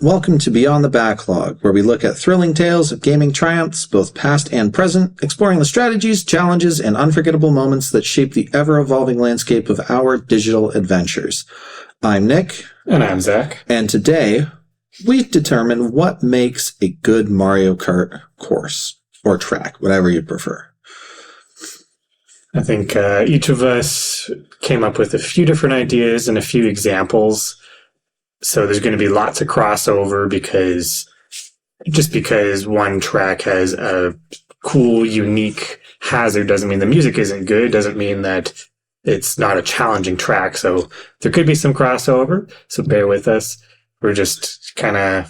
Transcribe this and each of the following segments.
Welcome to Beyond the Backlog, where we look at thrilling tales of gaming triumphs, both past and present, exploring the strategies, challenges, and unforgettable moments that shape the ever-evolving landscape of our digital adventures. I'm Nick. And I'm Zack. And today, we determine what makes a good Mario Kart course, or track, whatever you prefer. I think each of us came up with a few different ideas and a few examples. So there's going to be lots of crossover because one track has a cool, unique hazard doesn't mean the music isn't good, doesn't mean that it's not a challenging track. So there could be some crossover, so bear with us. We're just kind of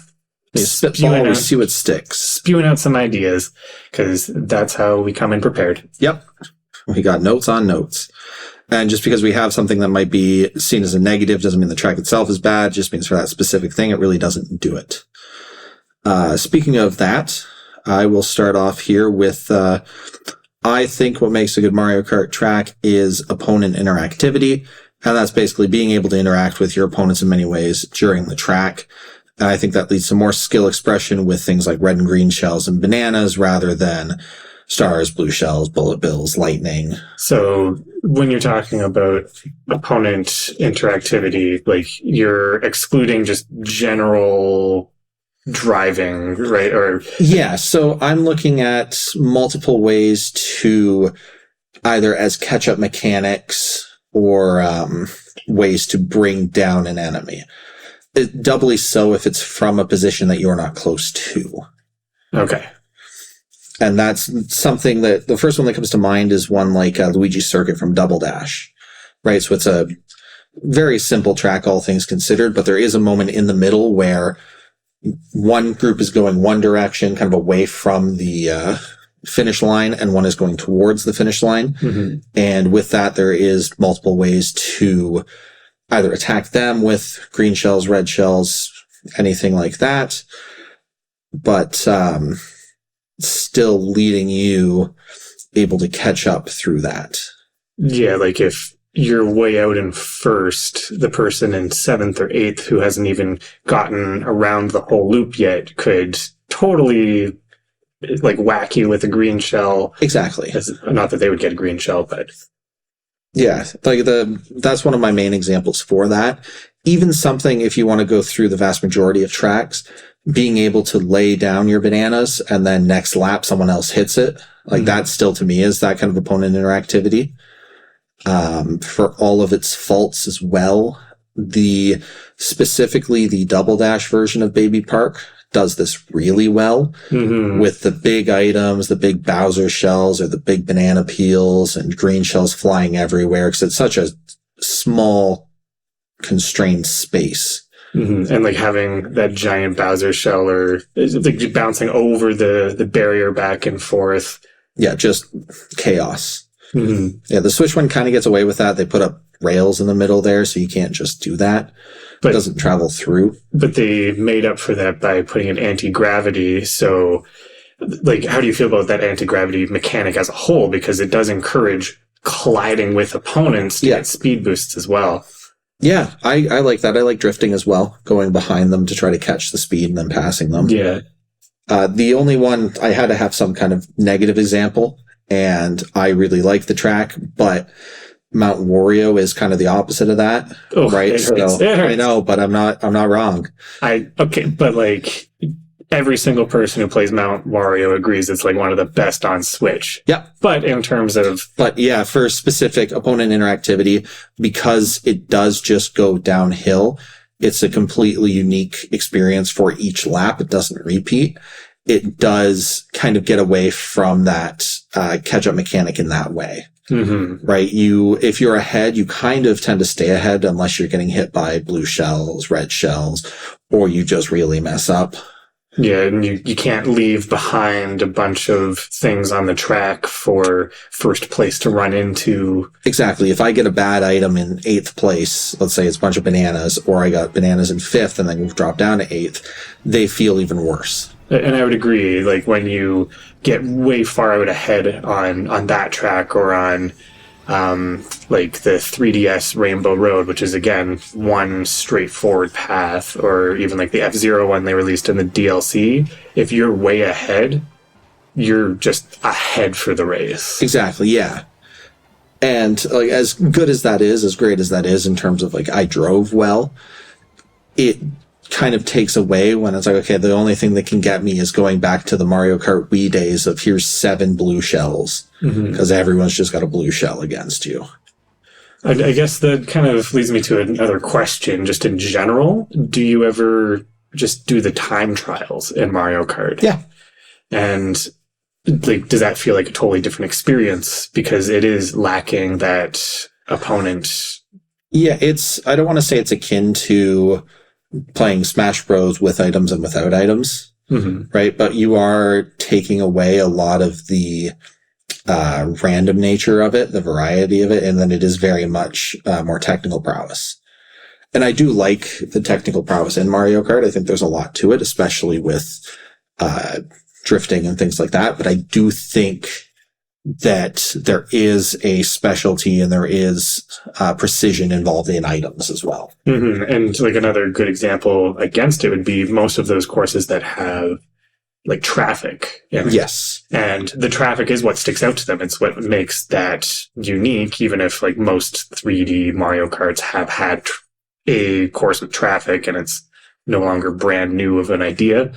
spitball, we see what sticks. Spewing out some ideas because that's how we come in prepared. Yep. We got notes on notes. And just because we have something that might be seen as a negative doesn't mean the track itself is bad. It just means for that specific thing, it really doesn't do it. Speaking of that, I will start off here with, I think what makes a good Mario Kart track is opponent interactivity. And that's basically being able to interact with your opponents in many ways during the track. And I think that leads to more skill expression with things like red and green shells and bananas rather than stars, blue shells, bullet bills, lightning. So when you're talking about opponent interactivity, like you're excluding just general driving, right? Or yeah, so I'm looking at multiple ways to either as catch-up mechanics or ways to bring down an enemy. Doubly so if it's from a position that you're not close to. Okay. And that's something that the first one that comes to mind is one like Luigi's Circuit from Double Dash, right? So it's a very simple track, all things considered, but there is a moment in the middle where one group is going one direction, kind of away from the finish line, and one is going towards the finish line. Mm-hmm. And with that, there is multiple ways to either attack them with green shells, red shells, anything like that. But, still leading you able to catch up through that. Yeah, like if you're way out in first, the person in seventh or eighth who hasn't even gotten around the whole loop yet could totally like whack you with a green shell. Exactly. Not that they would get a green shell, but yeah, like that's one of my main examples for that. Even something, if you want to go through the vast majority of tracks, being able to lay down your bananas and then next lap someone else hits it, like that still to me is that kind of opponent interactivity. For all of its faults as well, specifically the Double Dash version of Baby Park does this really well with the big items, the big Bowser shells or the big banana peels and green shells flying everywhere because it's such a small constrained space. Mm-hmm. And like having that giant Bowser shell or like bouncing over the barrier back and forth. Yeah, just chaos. Mm-hmm. Yeah, the Switch one kind of gets away with that. They put up rails in the middle there, so you can't just do that. But it doesn't travel through. But they made up for that by putting an anti-gravity. So, like, how do you feel about that anti-gravity mechanic as a whole? Because it does encourage colliding with opponents to get speed boosts as well. Yeah, I like that. I like drifting as well, going behind them to try to catch the speed and then passing them. Yeah. The only one, I had to have some kind of negative example, and I really like the track, but Mount Wario is kind of the opposite of that, right? So I know, but I'm not wrong. But like every single person who plays Mount Wario agrees it's like one of the best on Switch. Yeah. But in terms of... But yeah, for specific opponent interactivity, because it does just go downhill, it's a completely unique experience for each lap. It doesn't repeat. It does kind of get away from that catch-up mechanic in that way. Mm-hmm. Right? If you're ahead, you kind of tend to stay ahead unless you're getting hit by blue shells, red shells, or you just really mess up. Yeah, and you can't leave behind a bunch of things on the track for first place to run into. Exactly. If I get a bad item in 8th place, let's say it's a bunch of bananas, or I got bananas in 5th and then drop down to 8th, they feel even worse. And I would agree, like when you get way far out ahead on that track or on like the 3DS Rainbow Road, which is again one straightforward path, or even like the F-Zero one they released in the DLC. If you're way ahead, you're just ahead for the race. Exactly, yeah. And like as good as that is, as great as that is in terms of like I drove well, it kind of takes away when it's like, okay, the only thing that can get me is going back to the Mario Kart Wii days of here's 7 blue shells because everyone's just got a blue shell against you. I guess that kind of leads me to another question, just in general. Do you ever just do the time trials in Mario Kart? Yeah. And like, does that feel like a totally different experience because it is lacking that opponent? Yeah, I don't want to say it's akin to playing Smash Bros with items and without items, right? But you are taking away a lot of the random nature of it, the variety of it, and then it is very much more technical prowess. And I do like the technical prowess in Mario Kart. I think there's a lot to it, especially with drifting and things like that. But I do think that there is a specialty and there is precision involved in items as well. And like another good example against it would be most of those courses that have like traffic in it. Yes. And the traffic is what sticks out to them. It's what makes that unique, even if like most 3D Mario Karts have had a course with traffic and it's no longer brand new of an idea.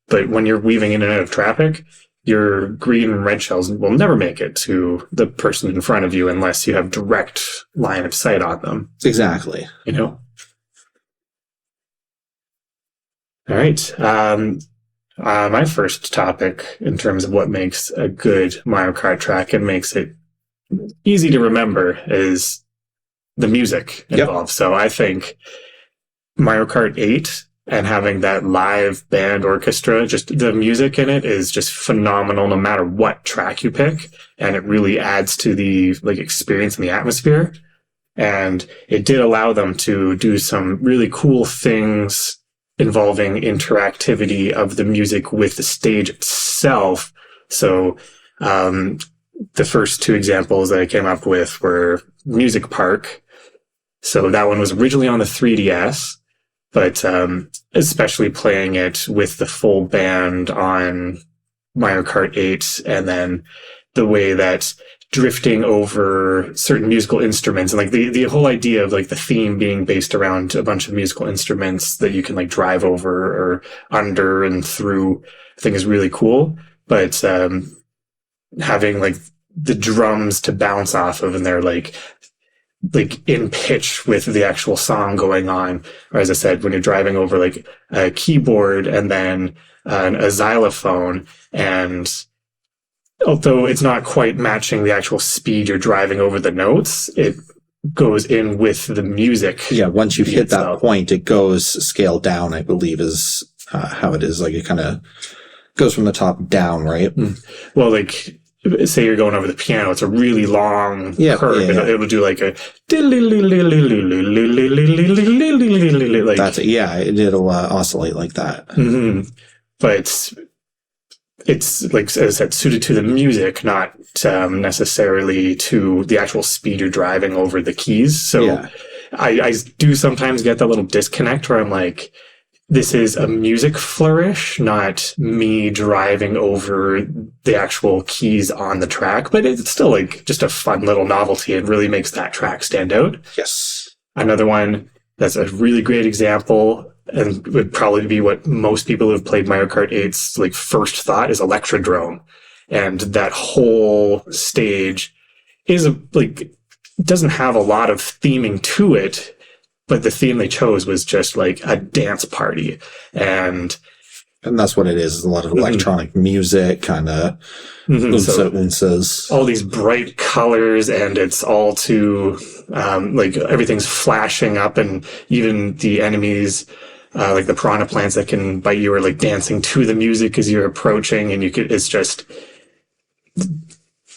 But when you're weaving in and out of traffic, your green and red shells will never make it to the person in front of you unless you have direct line of sight on them. Exactly. You know? All right. My first topic in terms of what makes a good Mario Kart track and makes it easy to remember is the music involved. Yep. So I think Mario Kart 8 and having that live band orchestra, just the music in it is just phenomenal no matter what track you pick. And it really adds to the like experience and the atmosphere. And it did allow them to do some really cool things involving interactivity of the music with the stage itself. So the first 2 examples that I came up with were Music Park. So that one was originally on the 3DS. But especially playing it with the full band on Mario Kart 8, and then the way that drifting over certain musical instruments, and like the whole idea of like the theme being based around a bunch of musical instruments that you can like drive over or under and through, I think is really cool. But having like the drums to bounce off of, and they're like in pitch with the actual song going on. Or as I said, when you're driving over like a keyboard and then a xylophone, and although it's not quite matching the actual speed you're driving over the notes, it goes in with the music. Yeah, once you've hit that point, it goes scaled down, I believe is how it is. Like it kind of goes from the top down, right? Well, like say you're going over the piano, it's a really long curve, and it will do like a like that's it. Yeah, it'll oscillate like that. But it's like, as I said, suited to the music, not necessarily to the actual speed you're driving over the keys. So I do sometimes get that little disconnect where I'm like, this is a music flourish, not me driving over the actual keys on the track, but it's still like just a fun little novelty. It really makes that track stand out. Yes. Another one that's a really great example and would probably be what most people who have played Mario Kart 8's like first thought is Electrodrome. And that whole stage is doesn't have a lot of theming to it, but the theme they chose was just like a dance party. And that's what it is a lot of electronic music, kind of all these bright colors, and it's all to like everything's flashing up, and even the enemies, like the piranha plants that can bite you, are like dancing to the music as you're approaching, and it's just,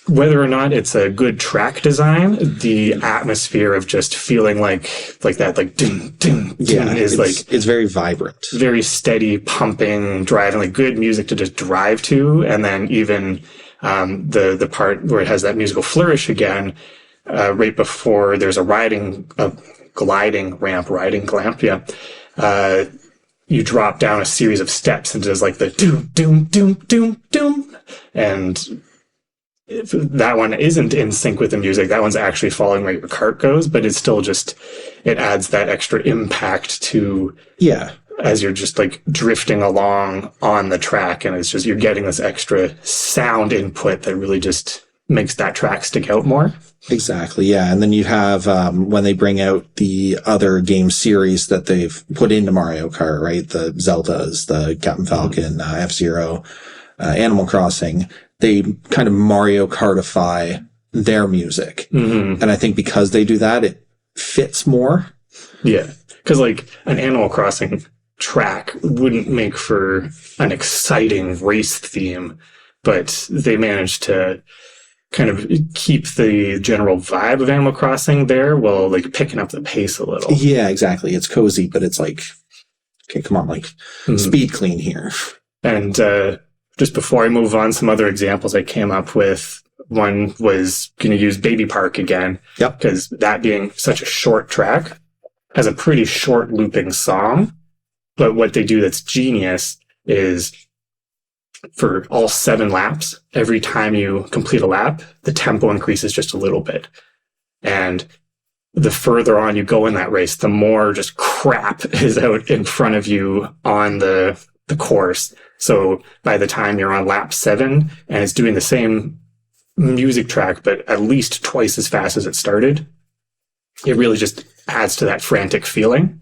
whether or not it's a good track design, the atmosphere of just feeling like that, like ding, ding, ding, is it's very vibrant, very steady, pumping, driving, like good music to just drive to. And then even the part where it has that musical flourish again, right before there's a gliding ramp, riding glamp, yeah. You drop down a series of steps and there's like the doom, doom, doom, doom, doom. And if that one isn't in sync with the music, that one's actually following where your cart goes, but it's still just, it adds that extra impact to, Yeah. as you're just like drifting along on the track. And it's just, you're getting this extra sound input that really just makes that track stick out more. Exactly, yeah. And then you have, when they bring out the other game series that they've put into Mario Kart, right? The Zeldas, the Captain Falcon, F-Zero, Animal Crossing, they kind of Mario Kartify their music. Mm-hmm. And I think because they do that, it fits more. Yeah. Because like an Animal Crossing track wouldn't make for an exciting race theme, but they managed to kind of keep the general vibe of Animal Crossing there while like picking up the pace a little. Yeah, exactly. It's cozy, but it's like, okay, come on, like speed clean here. And just before I move on, some other examples I came up with. One was going to use Baby Park again. Yep. Because that being such a short track has a pretty short looping song. But what they do that's genius is for all 7 laps, every time you complete a lap, the tempo increases just a little bit. And the further on you go in that race, the more just crap is out in front of you on the course. So by the time you're on lap 7 and it's doing the same music track, but at least twice as fast as it started, it really just adds to that frantic feeling.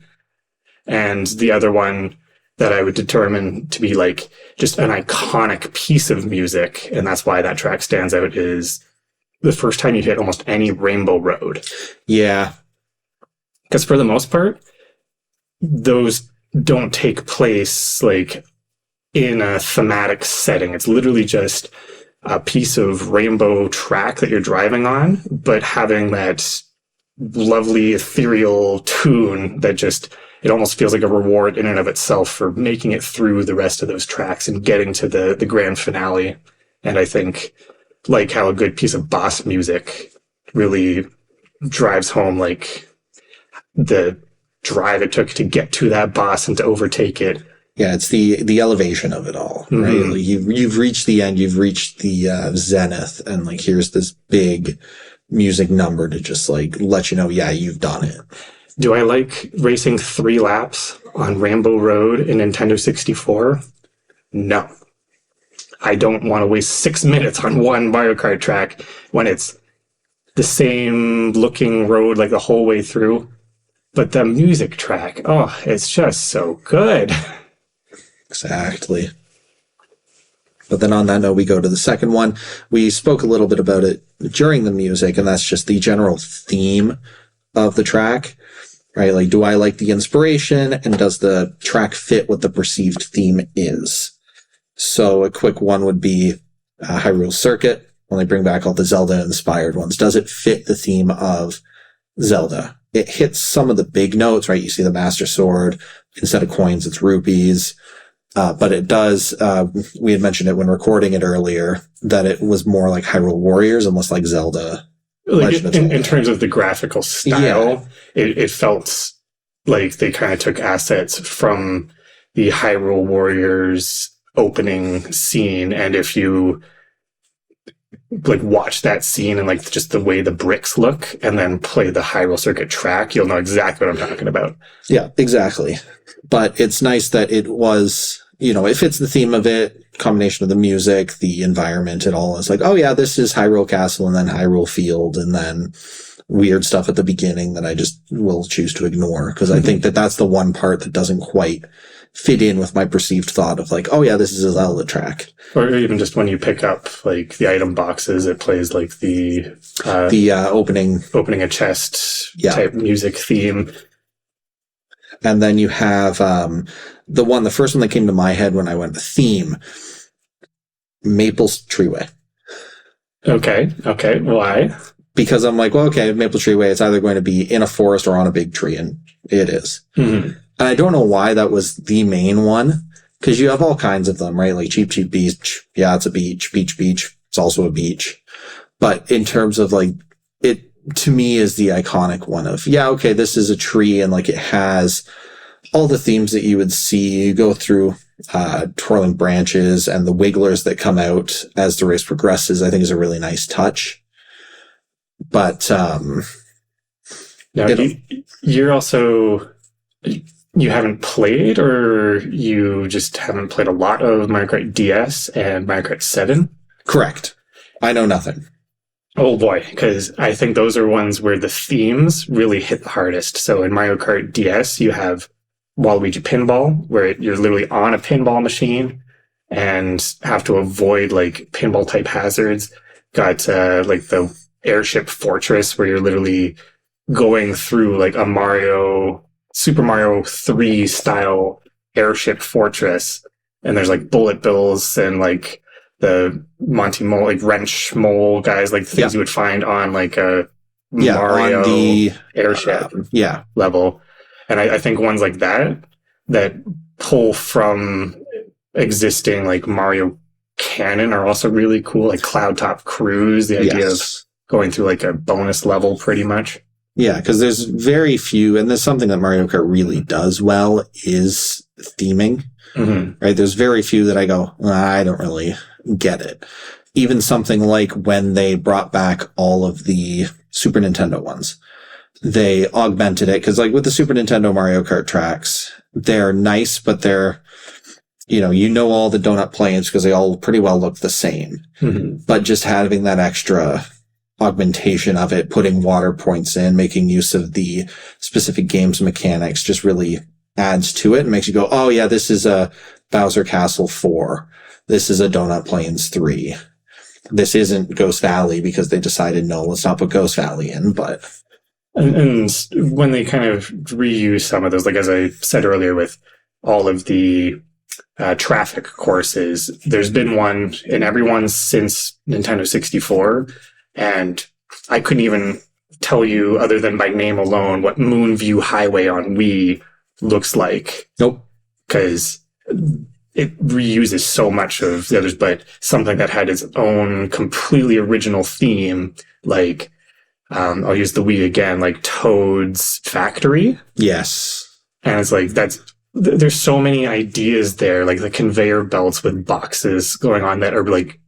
And the other one that I would determine to be like just an iconic piece of music, and that's why that track stands out, is the first time you hit almost any Rainbow Road. Yeah. Because for the most part, those don't take place like in a thematic setting. It's literally just a piece of rainbow track that you're driving on, but having that lovely ethereal tune that just, it almost feels like a reward in and of itself for making it through the rest of those tracks and getting to the grand finale. And I think like how a good piece of boss music really drives home like the drive it took to get to that boss and to overtake it. Yeah, it's the elevation of it all, right? Mm-hmm. Like you've reached the end, you've reached the zenith, and like here's this big music number to just like let you know, yeah, you've done it. Do I like racing 3 laps on Rainbow Road in Nintendo 64? No. I don't want to waste 6 minutes on one Mario Kart track when it's the same looking road like the whole way through. But the music track, oh, it's just so good. Exactly. But then on that note, we go to the second one. We spoke a little bit about it during the music, and that's just the general theme of the track, right? Like, do I like the inspiration, and does the track fit what the perceived theme is? So a quick one would be Hyrule Circuit, when they bring back all the Zelda-inspired ones. Does it fit the theme of Zelda? It hits some of the big notes, right? You see the Master Sword. Instead of coins, it's rupees. But it does, we had mentioned it when recording it earlier, that it was more like Hyrule Warriors and less like Zelda. Like in terms of the graphical style, yeah. It felt like they kind of took assets from the Hyrule Warriors opening scene. And if you like watch that scene and like just the way the bricks look and then play the Hyrule Circuit track, you'll know exactly what I'm talking about. Yeah, exactly. But it's nice that it was, you know, it fits the theme of it, combination of the music, the environment, it all is like, oh yeah, this is Hyrule Castle and then Hyrule Field and then weird stuff at the beginning that I just will choose to ignore. Because I think that that's the one part that doesn't quite fit in with my perceived thought of like, oh yeah, this is a Zelda track. Or even just when you pick up like the item boxes, it plays like the opening a chest type music theme. And then you have the first one that came to my head when I went to theme, Maple's Treeway. Okay. Why? Because I'm like, well, okay, Maple Treeway, it's either going to be in a forest or on a big tree, and it is. Mm-hmm. And I don't know why that was the main one, because you have all kinds of them, right? Like Cheap Cheap Beach, yeah, it's a beach. Beach, it's also a beach. But in terms of like, it to me is the iconic one of, yeah, okay, this is a tree and like it has all the themes that you would see. You go through twirling branches and the wigglers that come out as the race progresses, I think is a really nice touch. But now you're also, you haven't played, or you just haven't played a lot of Mario Kart DS and Mario Kart 7? Correct. I know nothing. Oh boy, because I think those are ones where the themes really hit the hardest. So in Mario Kart DS, you have Waluigi Pinball, where you're literally on a pinball machine and have to avoid like pinball type hazards. Got like the Airship Fortress, where you're literally going through like a Super Mario 3 style airship fortress, and there's like bullet bills and like the Monty Mole, like wrench mole guys, like things you would find on like a Mario on the airship yeah level. And I think ones like that pull from existing like Mario canon are also really cool, like Cloud Top Cruise, the idea of going through like a bonus level pretty much. Yeah, because there's very few, and there's something that Mario Kart really does well is theming, right? There's very few that I go, I don't really get it. Even something like when they brought back all of the Super Nintendo ones, they augmented it, because like with the Super Nintendo Mario Kart tracks, they're nice, but they're, you know all the donut planes because they all pretty well look the same. But just having that extra augmentation of it, putting water points in, making use of the specific game's mechanics just really adds to it and makes you go, oh yeah, this is a Bowser Castle 4. This is a Donut Plains 3. This isn't Ghost Valley because they decided, no, let's not put Ghost Valley in, but... And when they kind of reuse some of those, like as I said earlier with all of the traffic courses, there's been one in every one since Nintendo 64, and I couldn't even tell you, other than by name alone, what Moonview Highway on Wii looks like. Nope. Because it reuses so much of the others, but something that had its own completely original theme, like, I'll use the Wii again, like Toad's Factory. Yes. And it's like, there's so many ideas there, like the conveyor belts with boxes going on that are like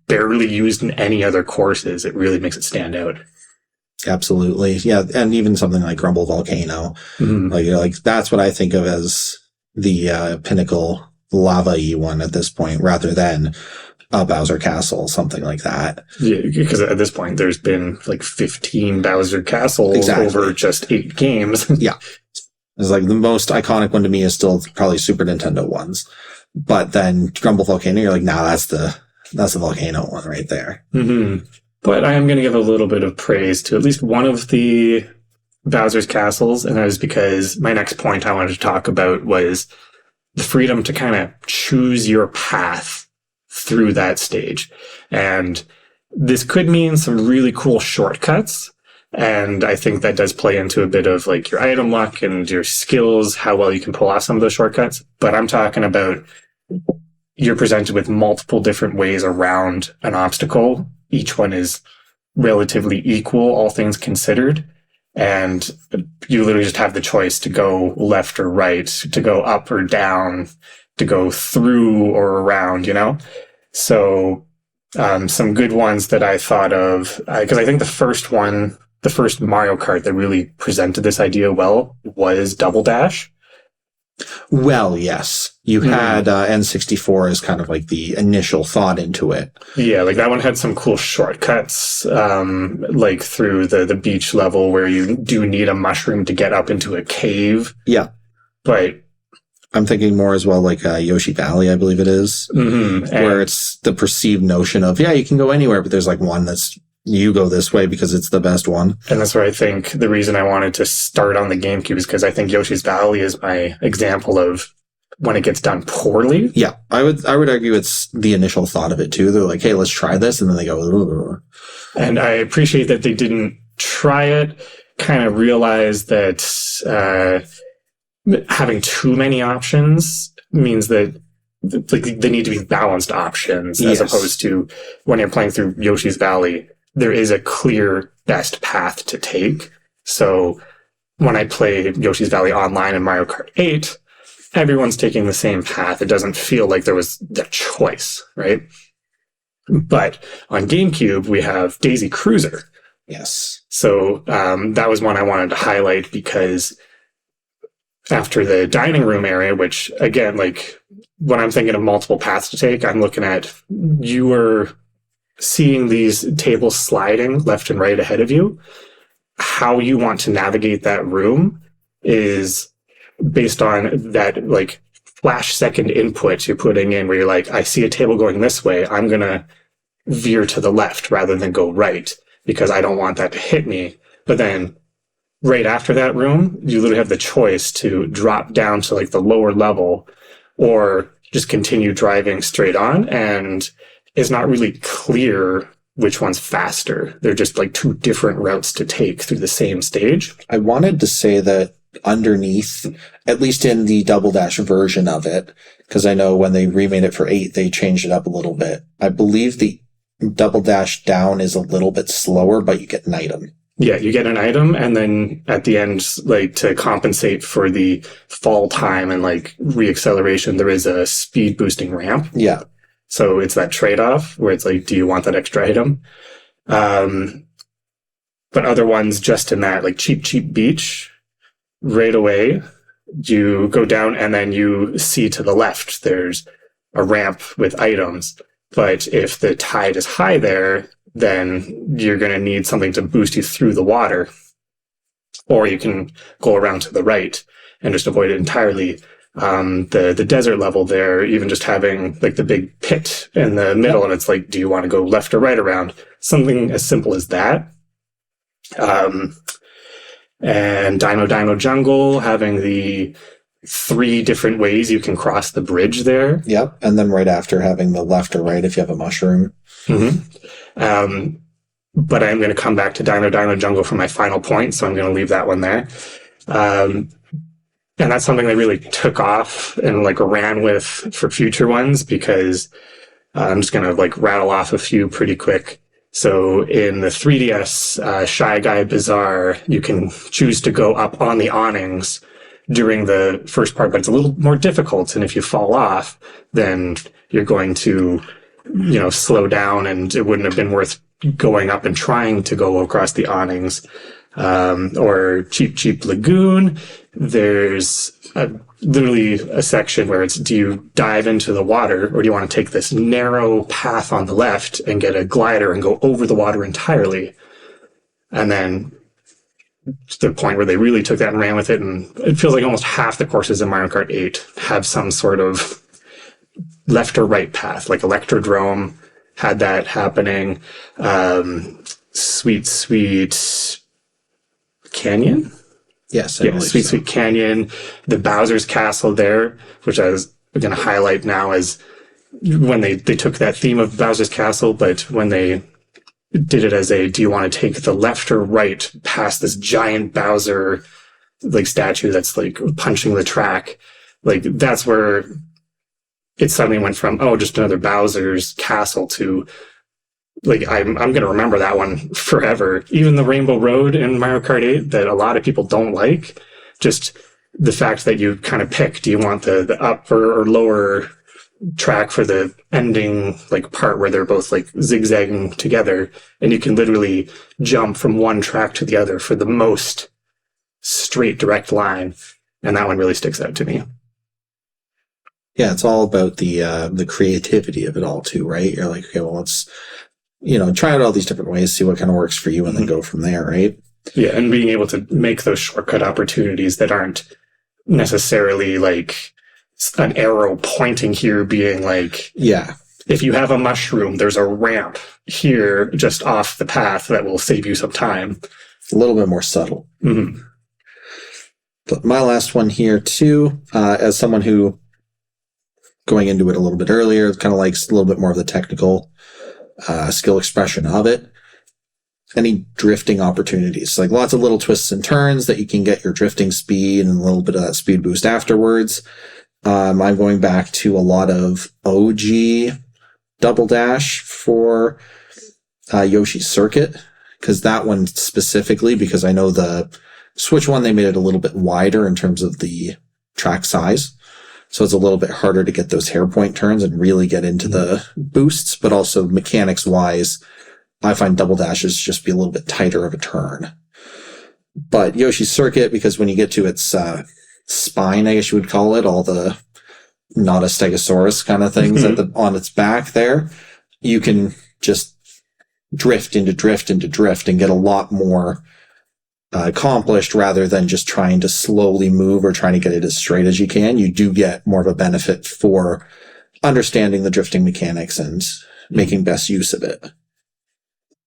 barely used in any other courses. It really makes it stand out. Absolutely. Yeah. And even something like Grumble Volcano, like that's what I think of as the pinnacle lava-y one at this point, rather than a Bowser Castle, something like that. Yeah, because at this point there's been like 15 Bowser Castles over just 8 games. Yeah. It's like the most iconic one to me is still probably Super Nintendo ones. But then Grumble Volcano, you're like, nah, that's the volcano one right there. But I am going to give a little bit of praise to at least one of the Bowser's Castles, and that is because my next point I wanted to talk about was the freedom to kind of choose your path through that stage. And this could mean some really cool shortcuts. And I think that does play into a bit of like your item luck and your skills, how well you can pull off some of those shortcuts. But I'm talking about you're presented with multiple different ways around an obstacle. Each one is relatively equal, all things considered. And you literally just have the choice to go left or right, to go up or down, to go through or around, you know? So some good ones that I thought of, because I think the first Mario Kart that really presented this idea well was Double Dash. Well, yes. You had N64 as kind of like the initial thought into it. Yeah, like that one had some cool shortcuts, like through the beach level where you do need a mushroom to get up into a cave. Yeah. But I'm thinking more as well like Yoshi Valley, I believe it is, where it's the perceived notion of, yeah, you can go anywhere, but there's like one that's you go this way because it's the best one. And that's where I think the reason I wanted to start on the GameCube is because I think Yoshi's Valley is my example of when it gets done poorly. Yeah, I would argue it's the initial thought of it too. They're like, hey, let's try this. And then they go, ugh. And I appreciate that they didn't try it, kind of realize that having too many options means that like they need to be balanced options, as opposed to when you're playing through Yoshi's Valley, there is a clear best path to take. So when I play Yoshi's Valley Online and Mario Kart 8, everyone's taking the same path. It doesn't feel like there was the choice, right? But on GameCube, we have Daisy Cruiser. Yes. So that was one I wanted to highlight because after the dining room area, which again, like when I'm thinking of multiple paths to take, I'm looking at you were seeing these tables sliding left and right ahead of you. How you want to navigate that room is based on that like flash second input you're putting in where you're like, I see a table going this way. I'm going to veer to the left rather than go right because I don't want that to hit me. But then right after that room, you literally have the choice to drop down to like the lower level or just continue driving straight on. And it's not really clear which one's faster. They're just like two different routes to take through the same stage. I wanted to say that underneath, at least in the Double Dash version of it, because I know when they remade it for 8, they changed it up a little bit. I believe the Double Dash down is a little bit slower, but you get an item. Yeah, you get an item, and then at the end, like to compensate for the fall time and like reacceleration, there is a speed boosting ramp. Yeah. So it's that trade-off where it's like, do you want that extra item? But other ones just in that like cheap beach, right away, you go down and then you see to the left, there's a ramp with items. But if the tide is high there, then you're going to need something to boost you through the water. Or you can go around to the right and just avoid it entirely. The desert level there, even just having like the big pit in the middle, and it's like, do you want to go left or right around? Something as simple as that. And Dino Jungle, having the 3 different ways you can cross the bridge there. Yep. And then right after having the left or right if you have a mushroom. Mm-hmm. But I'm going to come back to Dino Jungle for my final point, so I'm going to leave that one there. And that's something they really took off and like ran with for future ones because I'm just going to like rattle off a few pretty quick. So in the 3DS Shy Guy Bazaar, you can choose to go up on the awnings during the first part, but it's a little more difficult. And if you fall off, then you're going to, slow down and it wouldn't have been worth going up and trying to go across the awnings. Or Cheap Lagoon. There's literally a section where it's, do you dive into the water or do you want to take this narrow path on the left and get a glider and go over the water entirely? And then to the point where they really took that and ran with it. And it feels like almost half the courses in Mario Kart 8 have some sort of left or right path, like Electrodrome had that happening. Sweet Canyon? Yes, I yeah, believe so. Sweet Canyon, the Bowser's Castle there, which I was going to highlight now as when they took that theme of Bowser's Castle, but when they did it as a, do you want to take the left or right past this giant Bowser like statue that's like punching the track? Like that's where it suddenly went from, oh, just another Bowser's Castle to like, I'm going to remember that one forever. Even the Rainbow Road in Mario Kart 8 that a lot of people don't like, just the fact that you kind of pick, do you want the upper or lower track for the ending like part where they're both like zigzagging together, and you can literally jump from one track to the other for the most straight direct line. And that one really sticks out to me. Yeah, it's all about the creativity of it all too, right? You're like, okay, well, let's try out all these different ways, see what kind of works for you, and then go from there, right? Yeah, and being able to make those shortcut opportunities that aren't necessarily like an arrow pointing here being like, yeah, if you have a mushroom, there's a ramp here just off the path that will save you some time. A little bit more subtle. Mm-hmm. But my last one here too, as someone who, going into it a little bit earlier, kind of likes a little bit more of the technical skill expression of it. Any drifting opportunities, like lots of little twists and turns that you can get your drifting speed and a little bit of that speed boost afterwards. I'm going back to a lot of OG Double Dash for Yoshi's Circuit, because that one specifically, because I know the Switch one, they made it a little bit wider in terms of the track size. So it's a little bit harder to get those hairpoint turns and really get into the boosts, but also mechanics wise, I find double dashes just be a little bit tighter of a turn. But Yoshi's Circuit, because when you get to its spine, I guess you would call it, all the not a stegosaurus kind of things on its back there, you can just drift into drift into drift and get a lot more accomplished rather than just trying to slowly move or trying to get it as straight as you can. You do get more of a benefit for understanding the drifting mechanics and making best use of it.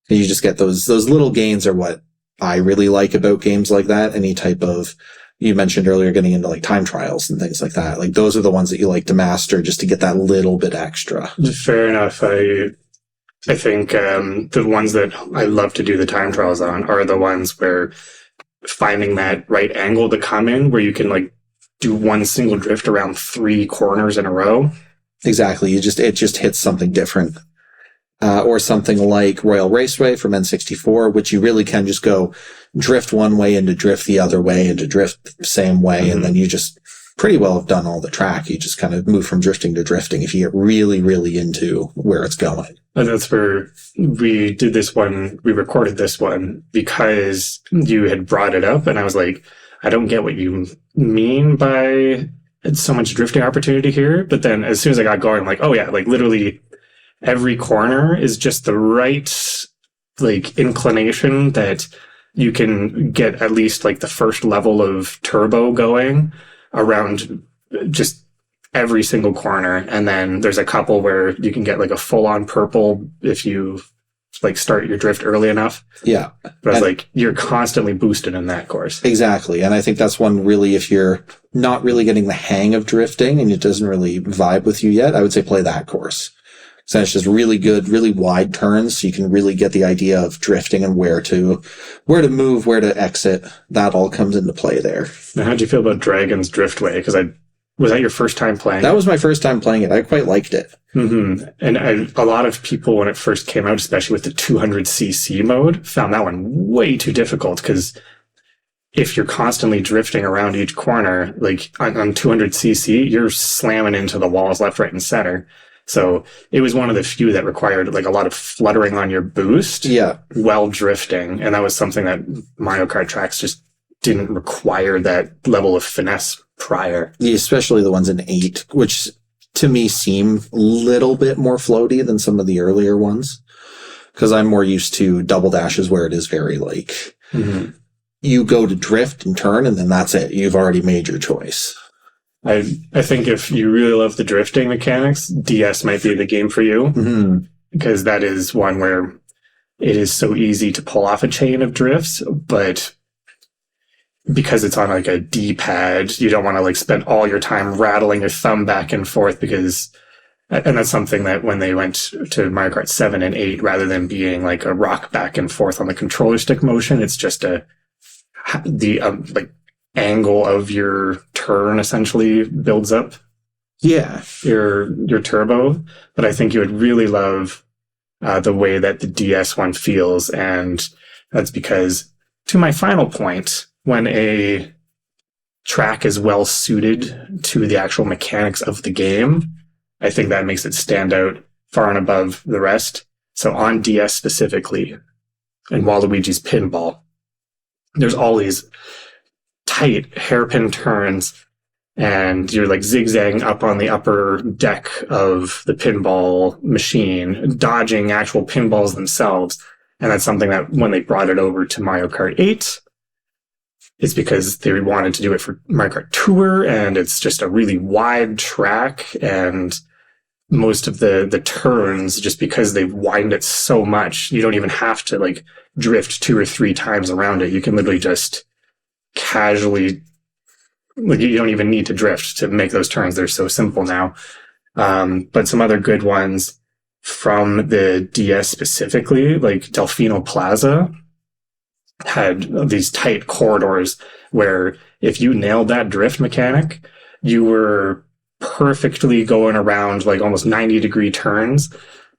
And you just get those little gains are what I really like about games like that. Any type of, you mentioned earlier, getting into like time trials and things like that. Like those are the ones that you like to master just to get that little bit extra. Fair enough. I think the ones that I love to do the time trials on are the ones where finding that right angle to come in where you can like do one single drift around 3 corners in a row. Exactly. It just hits something different. Or something like Royal Raceway from N64, which you really can just go drift one way into drift the other way into drift the same way. And then you just pretty well have done all the track. You just kind of move from drifting to drifting if you get really, really into where it's going. And that's where we did this one. We recorded this one because you had brought it up. And I was like, I don't get what you mean by so much drifting opportunity here. But then as soon as I got going, I'm like, oh yeah, like literally every corner is just the right like inclination that you can get at least like the first level of turbo going around just every single corner. And then there's a couple where you can get like a full-on purple if you like start your drift early enough. Yeah. But it's like you're constantly boosted in that course. Exactly. And I think that's one really, if you're not really getting the hang of drifting and it doesn't really vibe with you yet, I would say play that course. So it's just really good, really wide turns. So you can really get the idea of drifting and where to move, where to exit. That all comes into play there. Now, how'd you feel about Dragon's Driftway? Because was that your first time playing? That was my first time playing it. I quite liked it. Mm-hmm. And a lot of people, when it first came out, especially with the 200cc mode, found that one way too difficult because if you're constantly drifting around each corner, like on 200cc, you're slamming into the walls left, right, and center. So it was one of the few that required like a lot of fluttering on your boost while drifting. And that was something that Mario Kart tracks just didn't require that level of finesse prior. Yeah, especially the ones in 8, which to me seem a little bit more floaty than some of the earlier ones. Because I'm more used to double dashes where it is very like you go to drift and turn and then that's it. You've already made your choice. I think if you really love the drifting mechanics, DS might be the game for you because that is one where it is so easy to pull off a chain of drifts, but because it's on like a D-pad, you don't want to like spend all your time rattling your thumb back and forth and that's something that when they went to Mario Kart 7 and 8, rather than being like a rock back and forth on the controller stick motion, it's just like angle of your turn essentially builds up your turbo. But I think you would really love the way that the DS one feels, and that's because, to my final point, when a track is well suited to the actual mechanics of the game, I think that makes it stand out far and above the rest. So on DS specifically, in Waluigi's Pinball, there's all these tight hairpin turns and you're like zigzagging up on the upper deck of the pinball machine, dodging actual pinballs themselves. And that's something that when they brought it over to Mario Kart 8, it's because they wanted to do it for Mario Kart Tour, and it's just a really wide track, and most of the turns, just because they've widened it so much, you don't even have to like drift 2 or 3 times around it. You can literally just casually, like, you don't even need to drift to make those turns. They're so simple now. But some other good ones from the DS specifically, like Delfino Plaza, had these tight corridors where if you nailed that drift mechanic, you were perfectly going around like almost 90-degree turns.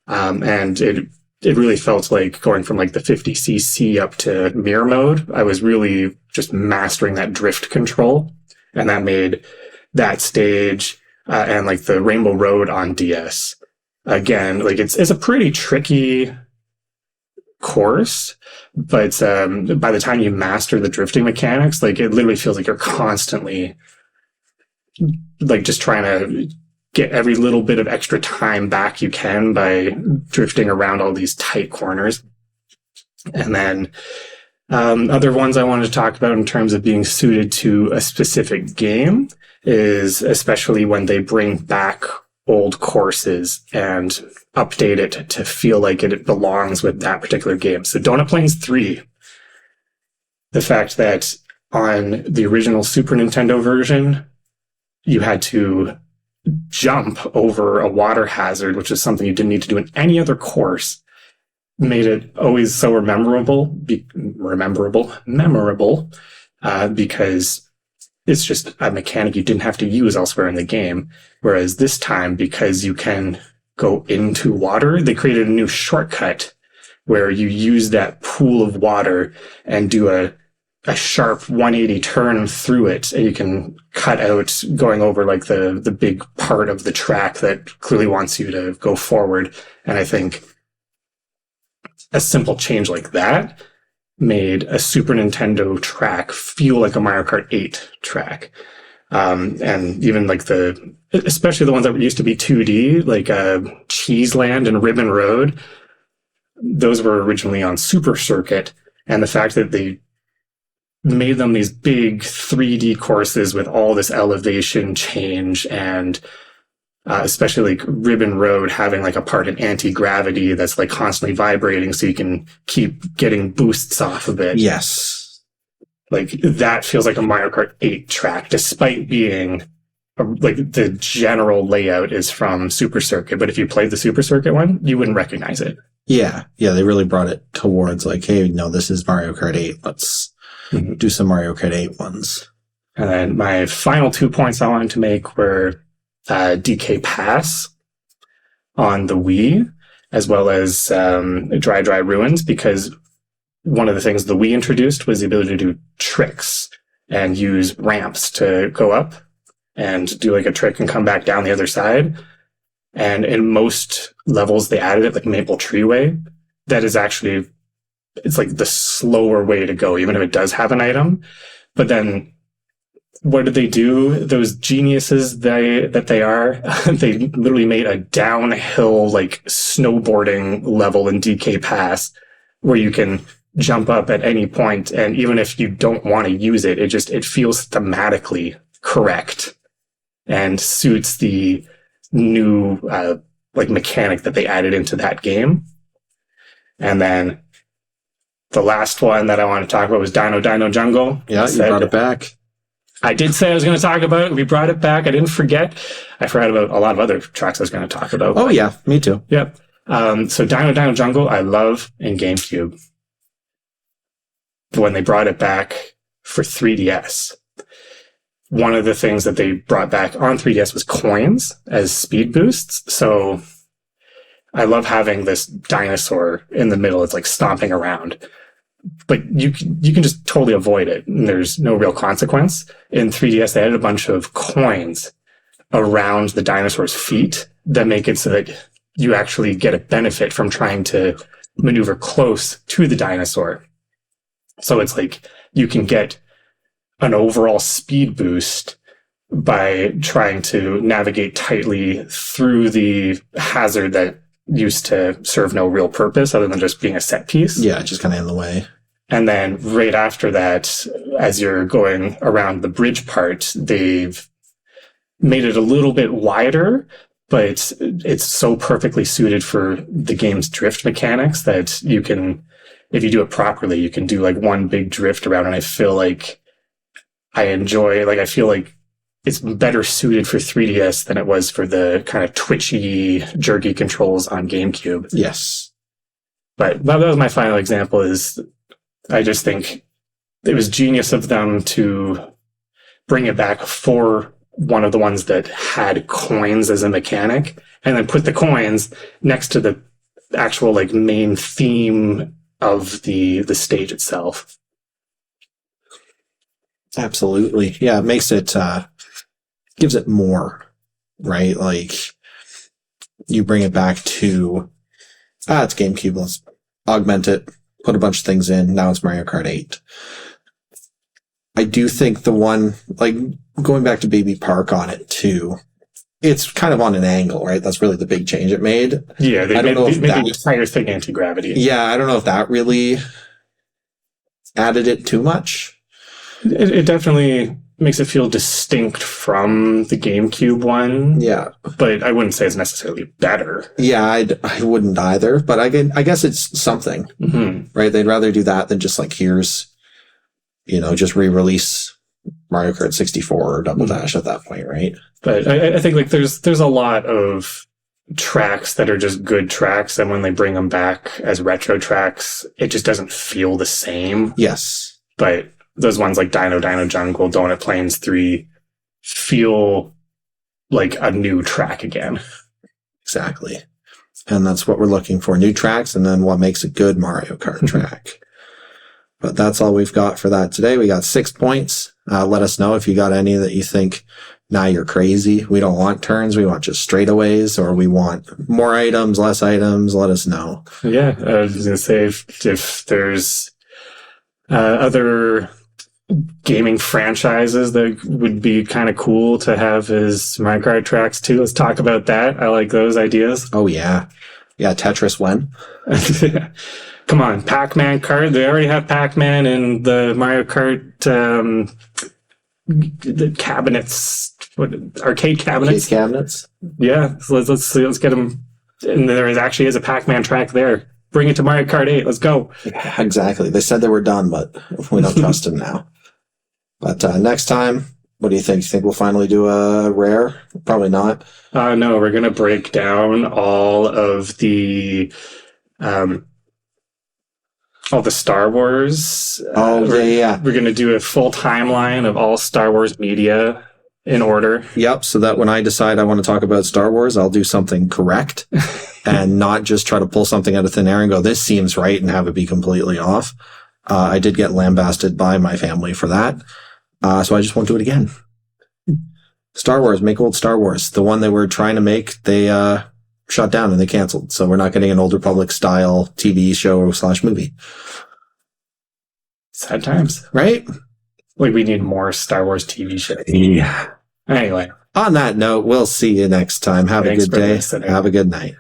And it it really felt like going from like the 50cc up to mirror mode. I was really just mastering that drift control, and that made that stage and like the Rainbow Road on DS again, like it's a pretty tricky course, but by the time you master the drifting mechanics, like it literally feels like you're constantly like just trying to get every little bit of extra time back you can by drifting around all these tight corners. And then other ones I wanted to talk about in terms of being suited to a specific game is especially when they bring back old courses and update it to feel like it belongs with that particular game. So Donut Plains 3, the fact that on the original Super Nintendo version, you had to jump over a water hazard, which is something you didn't need to do in any other course, made it always so memorable, because it's just a mechanic you didn't have to use elsewhere in the game. Whereas this time, because you can go into water, they created a new shortcut where you use that pool of water and do a sharp 180 turn through it, and you can cut out going over like the big part of the track that clearly wants you to go forward. And I think a simple change like that made a Super Nintendo track feel like a Mario Kart 8 track. And even like especially the ones that used to be 2D, like Cheese Land and Ribbon Road, those were originally on Super Circuit. And the fact that they made them these big 3D courses with all this elevation change, and especially like Ribbon Road having like a part in anti-gravity that's like constantly vibrating so you can keep getting boosts off of it. Yes. Like that feels like a Mario Kart 8 track, despite being like the general layout is from Super Circuit. But if you played the Super Circuit one, you wouldn't recognize it. Yeah. Yeah. They really brought it towards like, hey, no, this is Mario Kart 8. Let's do some Mario Kart 8 ones. And then my final 2 points I wanted to make were DK Pass on the Wii, as well as Dry Dry Ruins, because one of the things the Wii introduced was the ability to do tricks and use ramps to go up and do like a trick and come back down the other side. And in most levels, they added it like Maple Treeway. That is actually, it's like the slower way to go, even if it does have an item. But then what did they do? Those geniuses that they are, they literally made a downhill like snowboarding level in DK Pass where you can jump up at any point, and even if you don't want to use it, it feels thematically correct and suits the new like mechanic that they added into that game. And then the last one that I want to talk about was Dino Dino Jungle. Yeah, you brought it back. I did say I was going to talk about it. We brought it back. I didn't forget. I forgot about a lot of other tracks I was going to talk about. Oh, yeah. Me too. Yep. So Dino Dino Jungle, I love in GameCube. When they brought it back for 3DS, one of the things that they brought back on 3DS was coins as speed boosts. So I love having this dinosaur in the middle. It's like stomping around. But you can just totally avoid it, and there's no real consequence. In 3DS, they added a bunch of coins around the dinosaur's feet that make it so that you actually get a benefit from trying to maneuver close to the dinosaur. So it's like you can get an overall speed boost by trying to navigate tightly through the hazard that used to serve no real purpose other than just being a set piece. Yeah, just kind of in the way. And then right after that, as you're going around the bridge part, they've made it a little bit wider, but it's so perfectly suited for the game's drift mechanics that you can, if you do it properly, you can do like one big drift around. And I feel like I feel like it's better suited for 3DS than it was for the kind of twitchy, jerky controls on GameCube. Yes. But that was my final example. Is I just think it was genius of them to bring it back for one of the ones that had coins as a mechanic, and then put the coins next to the actual like main theme of the stage itself. Absolutely. Yeah, it makes it gives it more, right? Like you bring it back to it's GameCube, let's augment it, put a bunch of things in. Now it's Mario Kart 8. I do think the one, like going back to Baby Park on it too, it's kind of on an angle, right? That's really the big change it made. Yeah, they I don't know if made that, the entire thing anti-gravity. yeah, I don't know if that really added it too much. It definitely makes it feel distinct from the GameCube one. Yeah. But I wouldn't say it's necessarily better. Yeah, I wouldn't either, but I guess it's something, right? They'd rather do that than just like, here's, just re-release Mario Kart 64 or Double Dash at that point, right? But I think like there's a lot of tracks that are just good tracks, and when they bring them back as retro tracks, it just doesn't feel the same. Yes. But those ones like Dino Jungle, Donut Plains 3 feel like a new track again. Exactly. And that's what we're looking for. New tracks, and then what makes a good Mario Kart track. But that's all we've got for that today. We got 6 points. Let us know if you got any that you think, nah, you're crazy. We don't want turns. We want just straightaways, or we want more items, less items. Let us know. Yeah, I was going to say if there's other gaming franchises that would be kind of cool to have as Mario Kart tracks too. Let's talk about that. I like those ideas. Oh, yeah. Yeah, Tetris when? Come on, Pac-Man Kart. They already have Pac-Man in the Mario Kart the cabinets, arcade cabinets. Arcade cabinets. Yeah, so let's get them. And there actually is a Pac-Man track there. Bring it to Mario Kart 8. Let's go. Yeah, exactly. They said they were done, but we don't trust them now. But next time, what do you think? You think we'll finally do a rare? Probably not. No, we're going to break down all the Star Wars. Yeah. We're going to do a full timeline of all Star Wars media in order. Yep, so that when I decide I want to talk about Star Wars, I'll do something correct and not just try to pull something out of thin air and go, this seems right, and have it be completely off. I did get lambasted by my family for that. So I just won't do it again. Star Wars, make old Star Wars. The one they were trying to make, they shut down and they canceled. So we're not getting an Old Republic style TV show / movie. Sad times. Right? Like, we need more Star Wars TV shows. Yeah. Anyway. On that note, we'll see you next time. Have a good day. Have a good night.